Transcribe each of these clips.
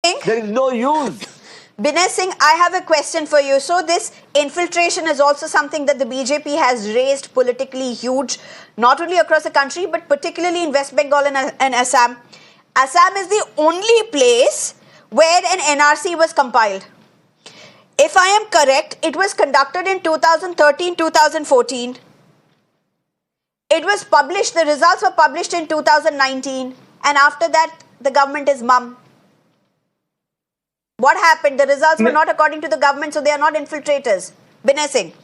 There is no use. Binay Singh, I have a question for you. So this infiltration is also something that the BJP has raised politically huge, not only across the country, but particularly in West Bengal and Assam. Assam is the only place where an NRC was compiled. If I am correct, it was conducted in 2013-2014. It was published, the results were published in 2019, and after that, the government is mum. What happened? The results were not according to the government, so they are not infiltrators. Binay Singh.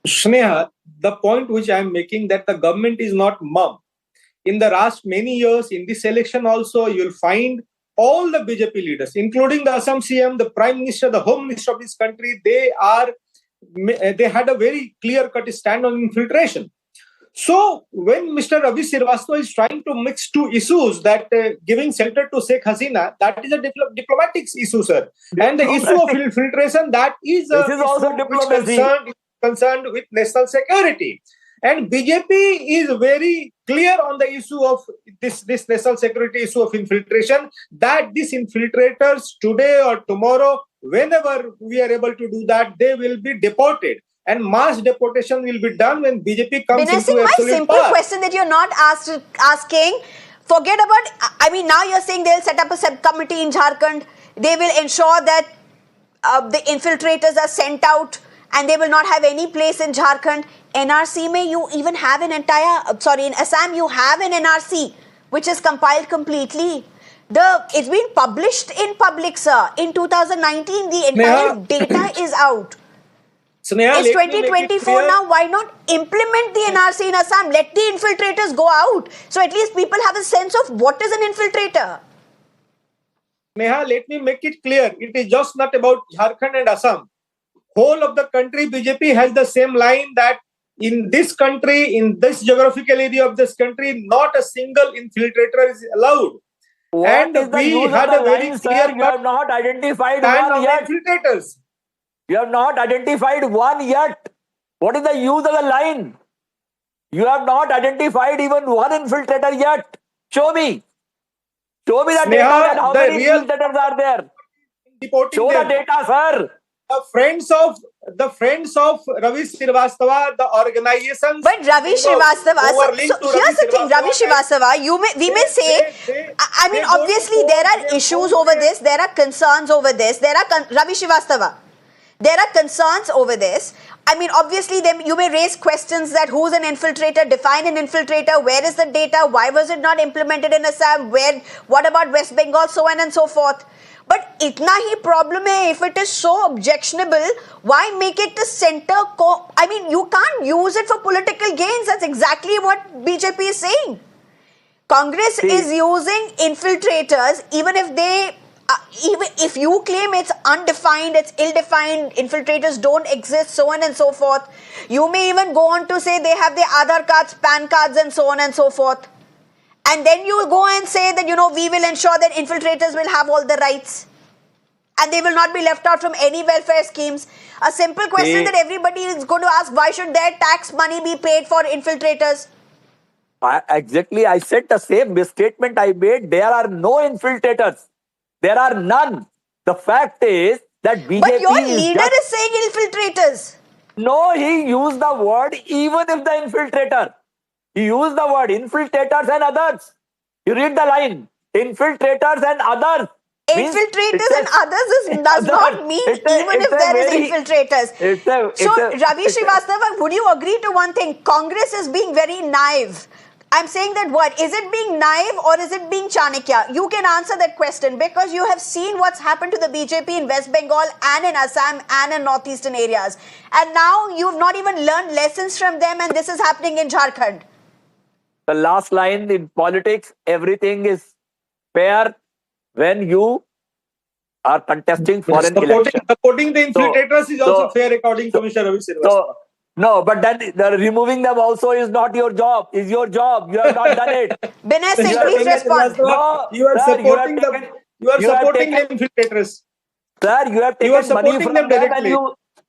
Sneha, the point which I am making that the government is not mum. In the last many years, in this election also, you will find all the BJP leaders, including the Assam CM, the Prime Minister, the Home Minister of this country, they had a very clear-cut stand on infiltration. So when Mr. Ravi Srivastava is trying to mix two issues, that giving shelter to Sheikh Hasina, that is a diplomatic issue, sir. And the issue of infiltration, that is a This is also diplomacy. concerned with national security. And BJP is very clear on the issue of this national security issue of infiltration, that these infiltrators today or tomorrow, whenever we are able to do that, they will be deported. And mass deportation will be done when BJP comes Binay into Singh, my absolute simple power. question that you're not asking, forget about, I mean, now you're saying they'll set up a subcommittee in Jharkhand. They will ensure that the infiltrators are sent out and they will not have any place in Jharkhand. NRC may you even have an entire, in Assam you have an NRC which is compiled completely. It's been published in public, sir. In 2019, the entire data is out. Sneha, it's 2024 now. Why not implement the NRC in Assam? Let the infiltrators go out. So at least people have a sense of what is an infiltrator. Sneha, let me make it clear. It is just not about Jharkhand and Assam. Whole of the country, BJP has the same line that in this country, in this geographical area of this country, not a single infiltrator is allowed. What and is the we use had of the a very line, clear sir? You have not identified one yet. Infiltrators. You have not identified one yet. What is the use of the line? You have not identified even one infiltrator yet. Show me. Show me the data that how many infiltrators are there. Show the data, sir. The friends of Ravi Srivastava, the organization. But Ravi Srivastava, so here's the thing, Ravi Srivastava, we may say, I mean, obviously there are issues over this, there are concerns over this, Ravi Srivastava, there are concerns over this. I mean, obviously you may raise questions that who's an infiltrator, define an infiltrator, where is the data, why was it not implemented in Assam, what about West Bengal, so on and so forth. But itna hi problem hai, if it is so objectionable, why make it the center? I mean, you can't use it for political gains. That's exactly what BJP is saying. Congress is using infiltrators, even if you claim it's undefined, it's ill-defined, infiltrators don't exist, so on and so forth. You may even go on to say they have their Aadhaar cards, PAN cards, and so on and so forth. And then you go and say that, we will ensure that infiltrators will have all the rights. And they will not be left out from any welfare schemes. A simple question that everybody is going to ask, why should their tax money be paid for infiltrators? Exactly. I said the same misstatement I made. There are no infiltrators. There are none. The fact is that BJP But your leader is saying infiltrators. No, he used the word even if the infiltrator. He used the word infiltrators and others. You read the line. Infiltrators and others. Infiltrators and others does not mean even if there is infiltrators. So, Ravi Srivastava, would you agree to one thing? Congress is being very naive. I'm saying that what? Is it being naive or is it being Chanakya? You can answer that question because you have seen what's happened to the BJP in West Bengal and in Assam and in northeastern areas. And now you've not even learned lessons from them and this is happening in Jharkhand. The last line in politics, everything is fair when you are contesting for an election. Supporting the infiltrators is also fair according to Mr. Ravi Srivastava. No, but then removing them also is not your job. Is your job. You have not done it. Binay Singh, please respond. No, you are supporting the infiltrators. Sir, you have taken money from them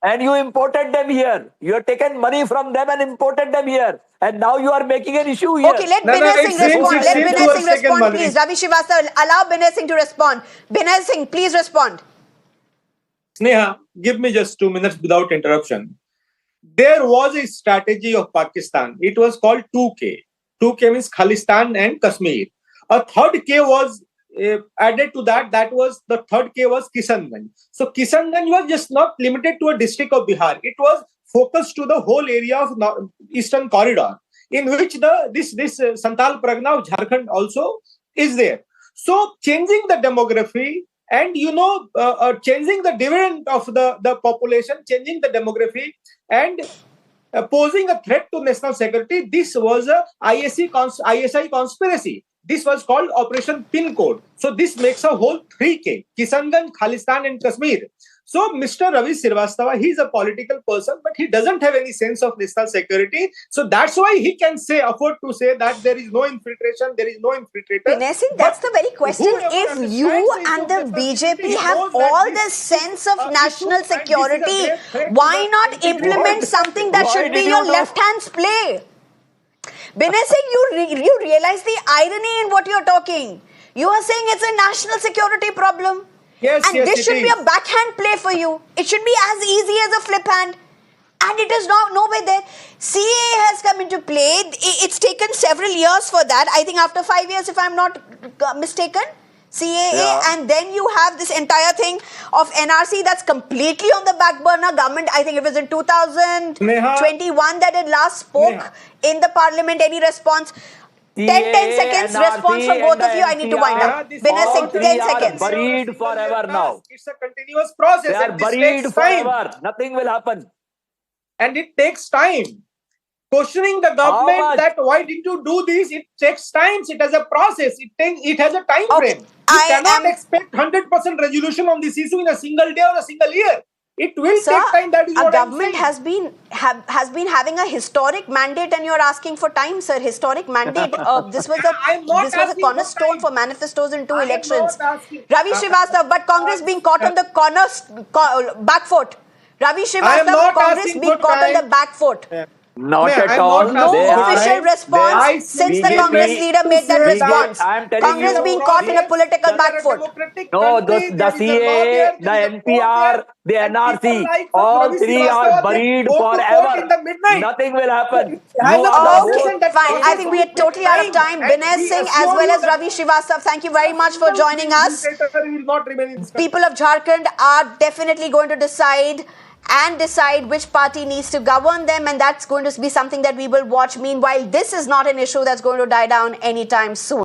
And you imported them here. You have taken money from them and imported them here. And now you are making an issue here. Okay, let No, Binay it Singh seems- respond. it Let seems Binay you have Singh taken respond, money. please. Ravi Srivastava, allow Binay Singh to respond. Binay Singh, please respond. Sneha, give me just 2 minutes without interruption. There was a strategy of Pakistan. It was called 2K. 2K means Khalistan and Kashmir. A third K was added to that. That was the third K was Kishanganj. So Kishanganj was just not limited to a district of Bihar. It was focused to the whole area of Eastern Corridor, in which this Santal Pragna of Jharkhand also is there. So changing the demography and changing the dividend of the population, changing the demography and posing a threat to national security. This was a ISI conspiracy. This was called Operation Pin Code. So this makes a whole 3K: Kishanganj, Khalistan, and Kashmir. So Mr. Ravi Srivastava, he is a political person, but he doesn't have any sense of national security. So that's why he can afford to say that there is no infiltration, there is no infiltrator. Binay Singh, that's the very question. If you and the BJP have all this sense of national security, why not implement something that should be your left hand's play? Binay Singh, you realize the irony in what you're talking. You are saying it's a national security problem. Yes, and yes, this should it be is. a backhand play for you. It should be as easy as a flip hand. And it is nowhere there. CAA has come into play. It's taken several years for that. I think after 5 years, if I'm not mistaken. CAA, Yeah. and then you have this entire thing of NRC that's completely on the back burner. Government, I think it was in 2021 that it last spoke in the parliament. Any response? 10 seconds response from both of you. I need to wind up. Binay Singh, 10 seconds. Buried forever now. It's a continuous process. They are and this buried takes time. forever. Nothing will happen. And it takes time. Questioning the How government much? that why did you do this? It takes time. It has a process. It has a time Okay, frame. You I cannot am- expect 100% resolution on this issue in a single day or a single year. It will Sir, take time. That is our what I'm government saying. has been having a historic mandate, and you're asking for time, sir. Historic mandate. This was I'm not a asking for cornerstone time. for manifestos in two I am elections. not asking. Ravi Srivastava, but Congress being caught on the back foot. Ravi I am Srivastava, not Congress asking being for caught on time. the back foot. Not Ma'am, at I'm all. not No asking for official time. response I since the simply Congress need leader to made that say that response. I am telling Congress you, being caught in a political Whether back a foot. democratic No, country, the there is a law there, CAA, there is the a court there, NPR, the and people NRC, like all Ravi three are Srivastava, they buried go to court in forever. the midnight. Nothing will happen. It has You a are the process Okay, and that fine. I process think we are will take totally out of time. And Binay we Singh as assure well you as that Ravi Srivastava, thank you very much for joining us. will not remain in this country. People of Jharkhand are definitely going to decide which party needs to govern them, and that's going to be something that we will watch. Meanwhile, this is not an issue that's going to die down anytime soon.